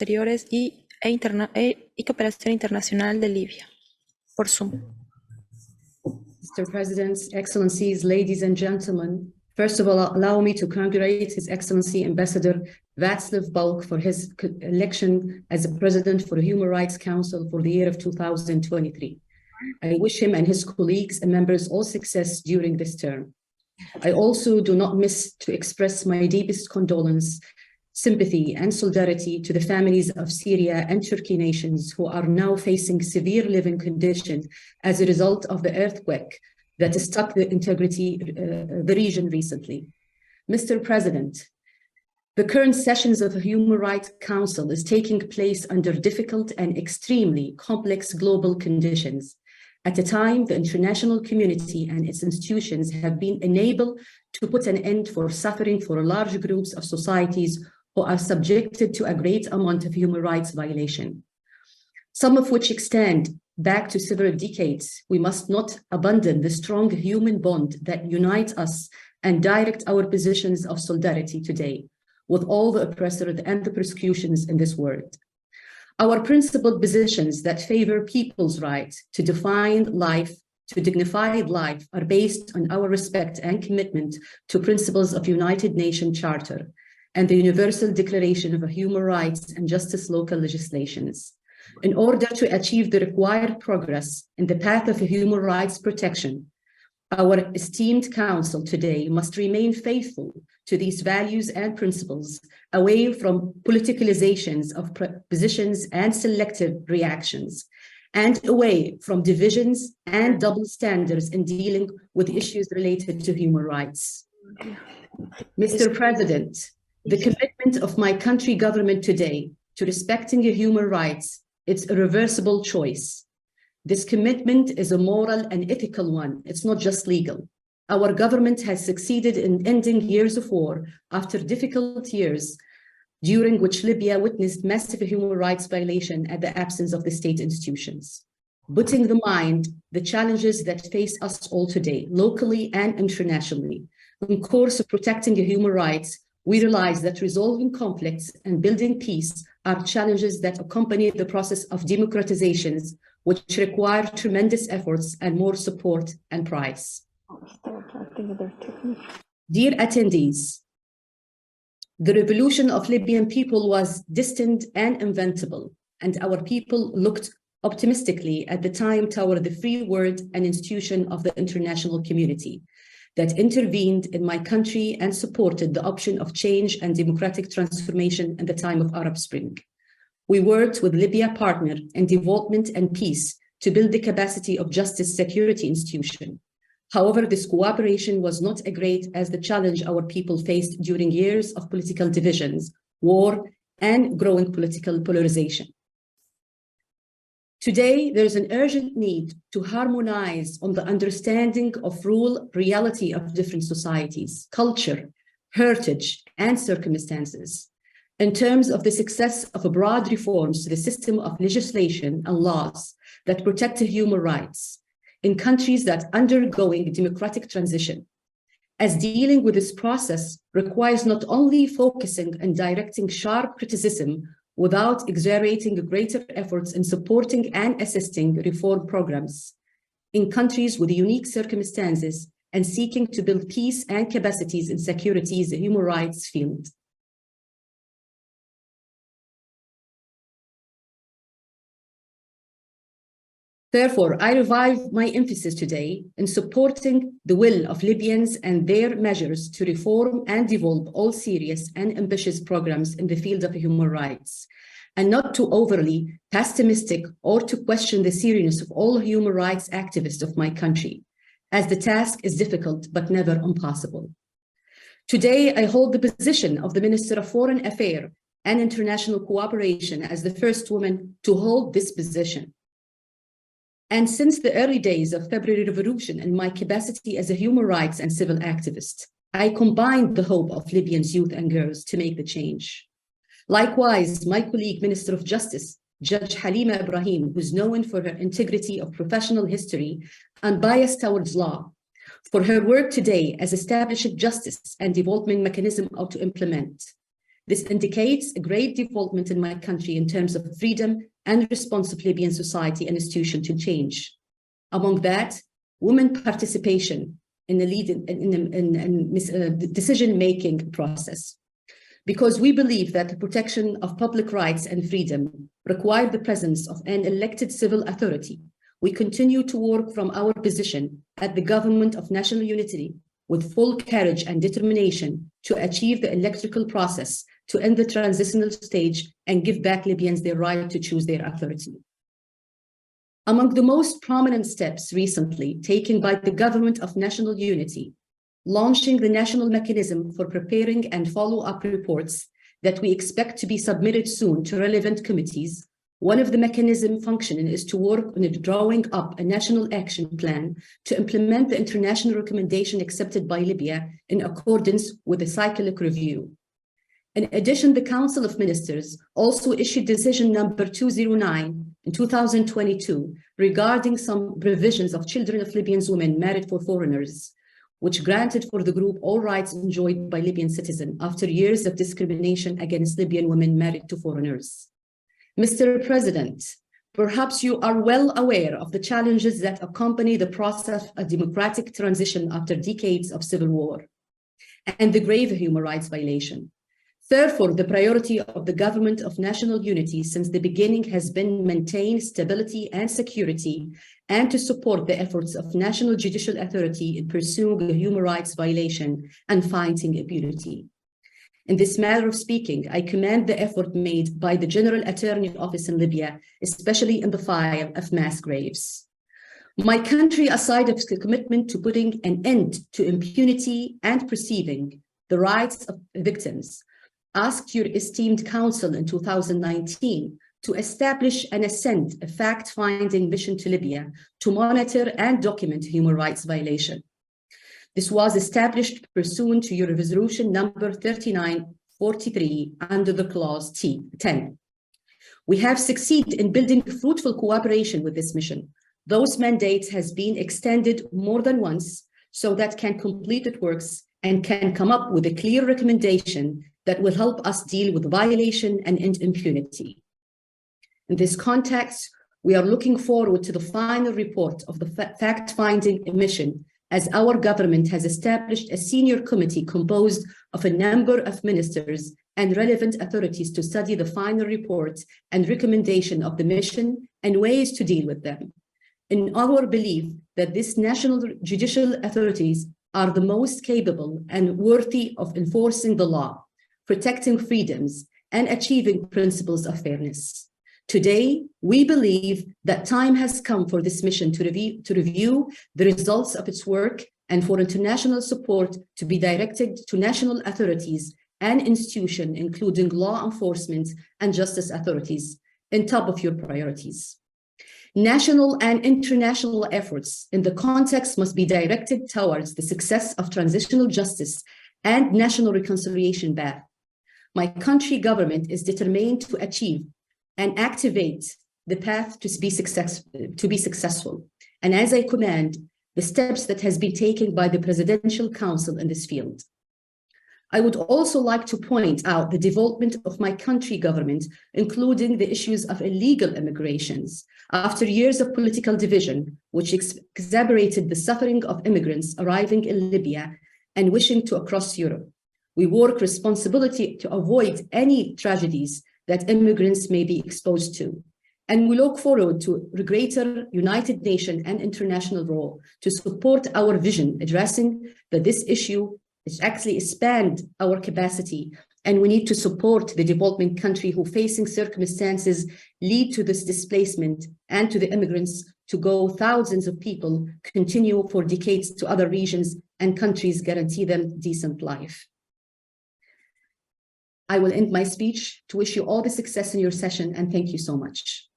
Exteriores y Cooperación Internacional de Libia, por Zoom. Mr. President, Excellencies, ladies and gentlemen, first of all, allow me to congratulate His Excellency Ambassador Václav Balk for his election as the President for the Human Rights Council for the year of 2023. I wish him and his colleagues and members all success during this term. I also do not miss to express my deepest condolence, sympathy, and solidarity to the families of Syria and Turkey nations who are now facing severe living conditions as a result of the earthquake that struck the region recently. Mr. President, the current sessions of the Human Rights Council is taking place under difficult and extremely complex global conditions. At a time, the international community and its institutions have been enabled to put an end for suffering for large groups of societies who are subjected to a great amount of human rights violation, some of which extend back to several decades. We must not abandon the strong human bond that unites us and direct our positions of solidarity today with all the oppressors and the persecutions in this world. Our principled positions that favor people's right to define life, to dignified life, are based on our respect and commitment to principles of United Nations Charter and the Universal Declaration of Human Rights and Justice local legislations. In order to achieve the required progress in the path of human rights protection, our esteemed Council today must remain faithful to these values and principles, away from politicalizations of positions and selective reactions, and away from divisions and double standards in dealing with issues related to human rights. Mr. President, the commitment of my country government today to respecting human rights, it's a irreversible choice. This commitment is a moral and ethical one. It's not just legal. Our government has succeeded in ending years of war after difficult years during which Libya witnessed massive human rights violation at the absence of the state institutions. Putting in mind the challenges that face us all today, locally and internationally, in course of protecting human rights, we realize that resolving conflicts and building peace are challenges that accompany the process of democratizations, which require tremendous efforts and more support and price. Dear attendees, the revolution of Libyan people was destined and inventable, and our people looked optimistically at the time toward the free word and institution of the international community that intervened in my country and supported the option of change and democratic transformation in the time of Arab Spring. We worked with Libya partner in development and peace to build the capacity of justice security institution. However, this cooperation was not as great as the challenge our people faced during years of political divisions, war, and growing political polarization. Today, there is an urgent need to harmonize on the understanding of reality of different societies, culture, heritage, and circumstances. In terms of the success of broad reforms to the system of legislation and laws that protect human rights in countries that are undergoing democratic transition, as dealing with this process requires not only focusing and directing sharp criticism without exaggerating greater efforts in supporting and assisting reform programs in countries with unique circumstances and seeking to build peace and capacities in security's human rights field. Therefore, I revive my emphasis today in supporting the will of Libyans and their measures to reform and develop all serious and ambitious programs in the field of human rights, and not to overly pessimistic or to question the seriousness of all human rights activists of my country, as the task is difficult but never impossible. Today, I hold the position of the Minister of Foreign Affairs and International Cooperation as the first woman to hold this position. And since the early days of February Revolution in my capacity as a human rights and civil activist, I combined the hope of Libyan's youth and girls to make the change. Likewise, my colleague, Minister of Justice, Judge Halima Ibrahim, who's known for her integrity of professional history and bias towards law, for her work today as establishing justice and development mechanism how to implement. This indicates a great development in my country in terms of freedom and responsive Libyan society and institution to change. Among that, women participation in the decision-making process. Because we believe that the protection of public rights and freedom require the presence of an elected civil authority, we continue to work from our position at the Government of National Unity with full courage and determination to achieve the electoral process, to end the transitional stage and give back Libyans their right to choose their authority. Among the most prominent steps recently taken by the Government of National Unity, launching the national mechanism for preparing and follow-up reports that we expect to be submitted soon to relevant committees. One of the mechanism functioning is to work on drawing up a national action plan to implement the international recommendation accepted by Libya in accordance with the cyclic review. In addition, the Council of Ministers also issued decision number 209 in 2022 regarding some provisions of children of Libyan women married for foreigners, which granted for the group all rights enjoyed by Libyan citizens after years of discrimination against Libyan women married to foreigners. Mr. President, perhaps you are well aware of the challenges that accompany the process of democratic transition after decades of civil war and the grave human rights violation. Therefore, the priority of the Government of National Unity since the beginning has been maintain stability and security and to support the efforts of National Judicial Authority in pursuing the human rights violation and fighting impunity. In this manner of speaking, I commend the effort made by the General Attorney Office in Libya, especially in the file of mass graves. My country, aside of the commitment to putting an end to impunity and perceiving the rights of victims, asked your esteemed Council in 2019 to establish and ascend a fact-finding mission to Libya to monitor and document human rights violation. This was established pursuant to your resolution number 3943 under the clause 10. We have succeeded in building fruitful cooperation with this mission. Those mandates has been extended more than once so that can complete its works and can come up with a clear recommendation that will help us deal with violation and impunity. In this context, we are looking forward to the final report of the fact-finding mission, as our government has established a senior committee composed of a number of ministers and relevant authorities to study the final report and recommendation of the mission and ways to deal with them. In our belief that these national judicial authorities are the most capable and worthy of enforcing the law, protecting freedoms, and achieving principles of fairness. Today, we believe that time has come for this mission to review the results of its work and for international support to be directed to national authorities and institutions, including law enforcement and justice authorities, on top of your priorities. National and international efforts in the context must be directed towards the success of transitional justice and national reconciliation path. My country government is determined to achieve and activate the path to be successful. And as I commend the steps that has been taken by the Presidential Council in this field. I would also like to point out the development of my country government, including the issues of illegal immigrations. After years of political division, which exacerbated the suffering of immigrants arriving in Libya and wishing to cross Europe, we work responsibility to avoid any tragedies that immigrants may be exposed to. And we look forward to a greater United Nations and international role to support our vision addressing that this issue is actually expand our capacity, and we need to support the developing country who facing circumstances lead to this displacement and to the immigrants to go thousands of people continue for decades to other regions and countries guarantee them decent life. I will end my speech to wish you all the success in your session and thank you so much.